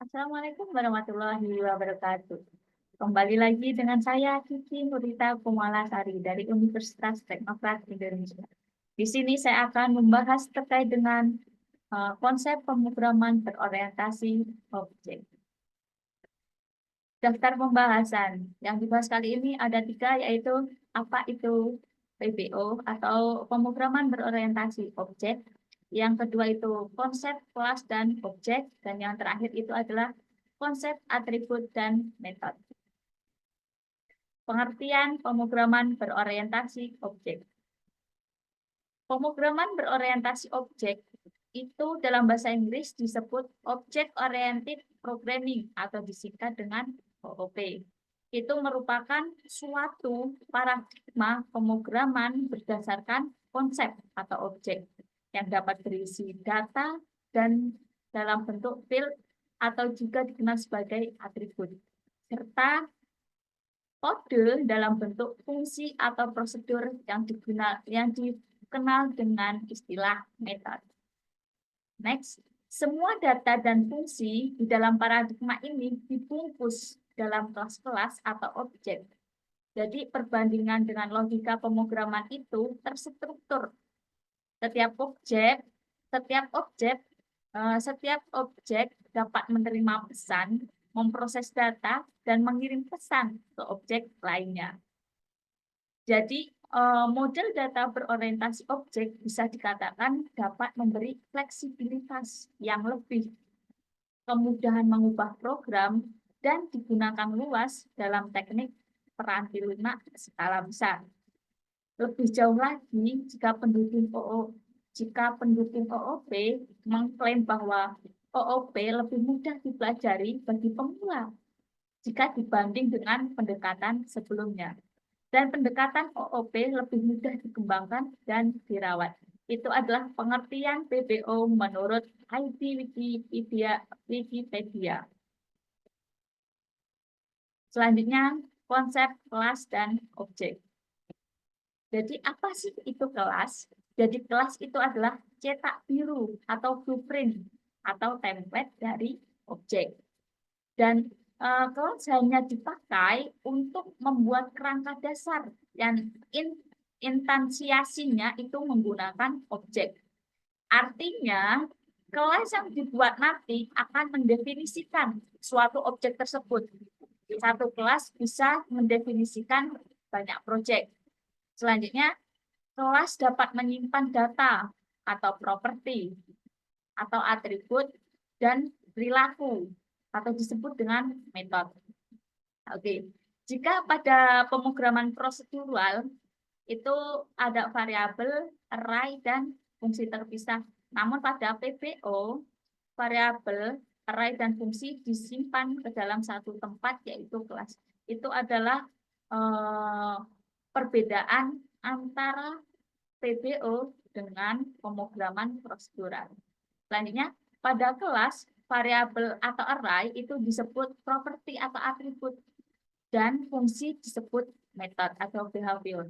Assalamualaikum warahmatullahi wabarakatuh. Kembali lagi dengan saya Kiki Nurita Kumalasari dari Universitas Teknokrat Indonesia. Di sini saya akan membahas terkait dengan konsep pemrograman berorientasi objek. Daftar pembahasan yang dibahas kali ini ada 3, yaitu apa itu PBO atau pemrograman berorientasi objek. Yang kedua itu konsep kelas dan objek, dan yang terakhir itu adalah konsep atribut dan metode. Pengertian pemrograman berorientasi objek. Pemrograman berorientasi objek itu dalam bahasa Inggris disebut Object Oriented Programming atau disingkat dengan OOP. Itu merupakan suatu paradigma pemrograman berdasarkan konsep atau objek yang dapat berisi data dan dalam bentuk field atau juga dikenal sebagai atribut, serta kode dalam bentuk fungsi atau prosedur yang dikenal dengan istilah metode. Next, semua data dan fungsi di dalam paradigma ini dibungkus dalam kelas-kelas atau objek. Jadi perbandingan dengan logika pemrograman itu terstruktur. Setiap objek dapat menerima pesan, memproses data, dan mengirim pesan ke objek lainnya. Jadi, model data berorientasi objek bisa dikatakan dapat memberi fleksibilitas yang lebih, kemudahan mengubah program, dan digunakan luas dalam teknik peranti lunak skala besar. Lebih jauh lagi, jika pendukung OOP mengklaim bahwa OOP lebih mudah dipelajari bagi pemula jika dibanding dengan pendekatan sebelumnya. Dan pendekatan OOP lebih mudah dikembangkan dan dirawat. Itu adalah pengertian PBO menurut ID Wikipedia. Selanjutnya, konsep kelas dan objek. Jadi apa sih itu kelas? Jadi kelas itu adalah cetak biru atau blueprint atau template dari objek. Dan kelas hanya dipakai untuk membuat kerangka dasar yang instansiasinya itu menggunakan objek. Artinya, kelas yang dibuat nanti akan mendefinisikan suatu objek tersebut. Satu kelas bisa mendefinisikan banyak proyek. Selanjutnya, kelas dapat menyimpan data atau properti atau atribut dan perilaku atau disebut dengan metode. Oke, jika pada pemrograman prosedural itu ada variabel, array, dan fungsi terpisah. Namun pada PBO, variabel, array, dan fungsi disimpan ke dalam satu tempat, yaitu kelas. Itu adalah perbedaan antara PBO dengan pemrograman prosedural. Selanjutnya, pada kelas, variabel atau array itu disebut properti atau atribut, dan fungsi disebut metode atau behavior.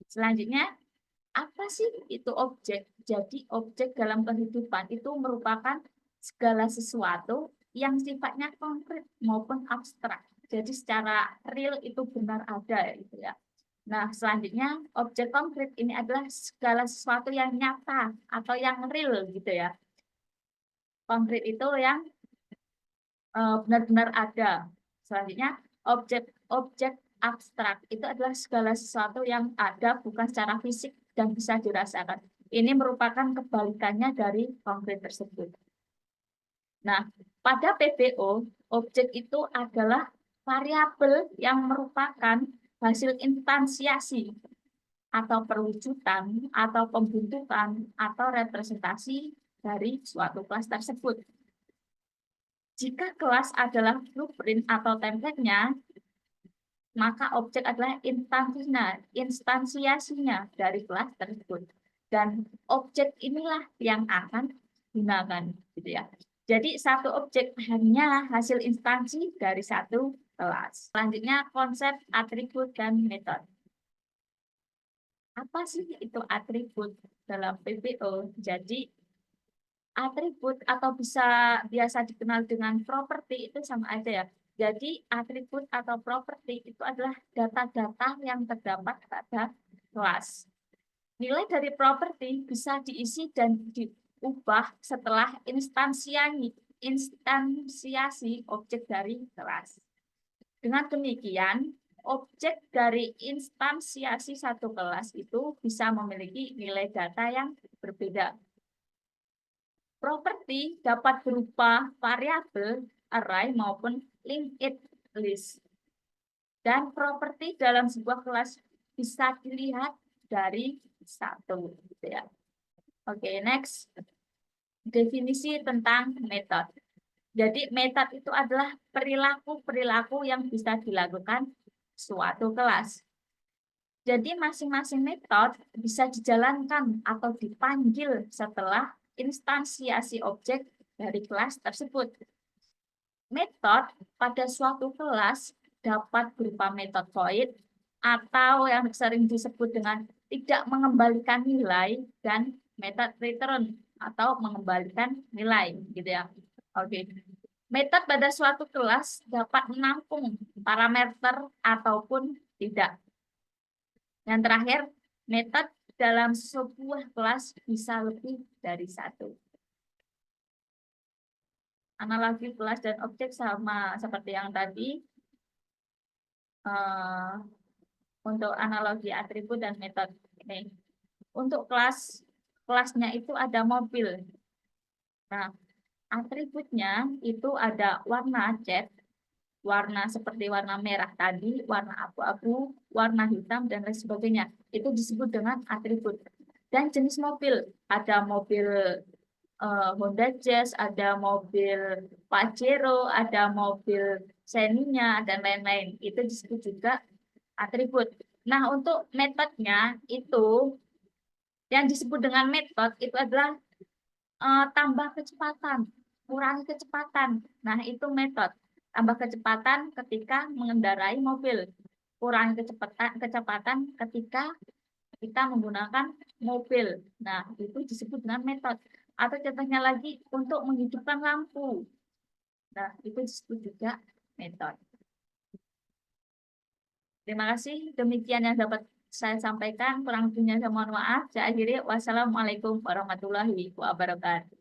Selanjutnya, apa sih itu objek? Jadi, objek dalam kehidupan itu merupakan segala sesuatu yang sifatnya konkret maupun abstrak. Jadi, secara real itu benar ada, gitu ya. Nah, selanjutnya objek konkret ini adalah segala sesuatu yang nyata atau yang real, gitu ya. Konkret itu yang benar-benar ada. Selanjutnya, objek abstrak itu adalah segala sesuatu yang ada bukan secara fisik dan bisa dirasakan. Ini merupakan kebalikannya dari konkret tersebut. Nah, pada PBO, objek itu adalah variabel yang merupakan hasil instansiasi atau perwujudan atau pembentukan atau representasi dari suatu kelas tersebut. Jika kelas adalah blueprint atau template-nya, maka objek adalah instansiasinya dari kelas tersebut. Dan objek inilah yang akan digunakan, gitu ya. Jadi satu objek hanya hasil instansi dari satu kelas. Selanjutnya konsep atribut dan metode. Apa sih itu atribut dalam PBO? Jadi atribut atau bisa biasa dikenal dengan properti itu sama aja ya. Jadi atribut atau properti itu adalah data-data yang terdapat pada kelas. Nilai dari properti bisa diisi dan diubah setelah instansiasi objek dari kelas. Dengan demikian, objek dari instansiasi satu kelas itu bisa memiliki nilai data yang berbeda. Properti dapat berupa variabel, array, maupun linked list. Dan properti dalam sebuah kelas bisa dilihat dari satu. Gitu ya. Oke, next. Definisi tentang metode. Jadi metode itu adalah perilaku-perilaku yang bisa dilakukan suatu kelas. Jadi masing-masing metode bisa dijalankan atau dipanggil setelah instansiasi objek dari kelas tersebut. Metode pada suatu kelas dapat berupa metode void atau yang sering disebut dengan tidak mengembalikan nilai dan metode return atau mengembalikan nilai gitu ya. Oke. Metode pada suatu kelas dapat menampung parameter ataupun tidak. Yang terakhir, metode dalam sebuah kelas bisa lebih dari satu. Analogi kelas dan objek sama seperti yang tadi. Untuk analogi atribut dan metode. Ini. Untuk kelasnya itu ada mobil. Nah, atributnya itu ada warna cat, warna seperti warna merah tadi, warna abu-abu, warna hitam, dan lain sebagainya. Itu disebut dengan atribut. Dan jenis mobil, ada mobil Honda Jazz, ada mobil Pajero, ada mobil Xenia, dan lain-lain. Itu disebut juga atribut. Nah, untuk metodenya itu, yang disebut dengan metode itu adalah tambah kecepatan, kurangi kecepatan. Nah, itu metode. Tambah kecepatan ketika mengendarai mobil. Kurangi kecepatan ketika kita menggunakan mobil. Nah, itu disebut dengan metode. Atau contohnya lagi untuk menghidupkan lampu. Nah, itu disebut juga metode. Terima kasih. Demikian yang dapat saya sampaikan. Kurang lebihnya saya mohon maaf. Saya akhiri. Wassalamualaikum warahmatullahi wabarakatuh.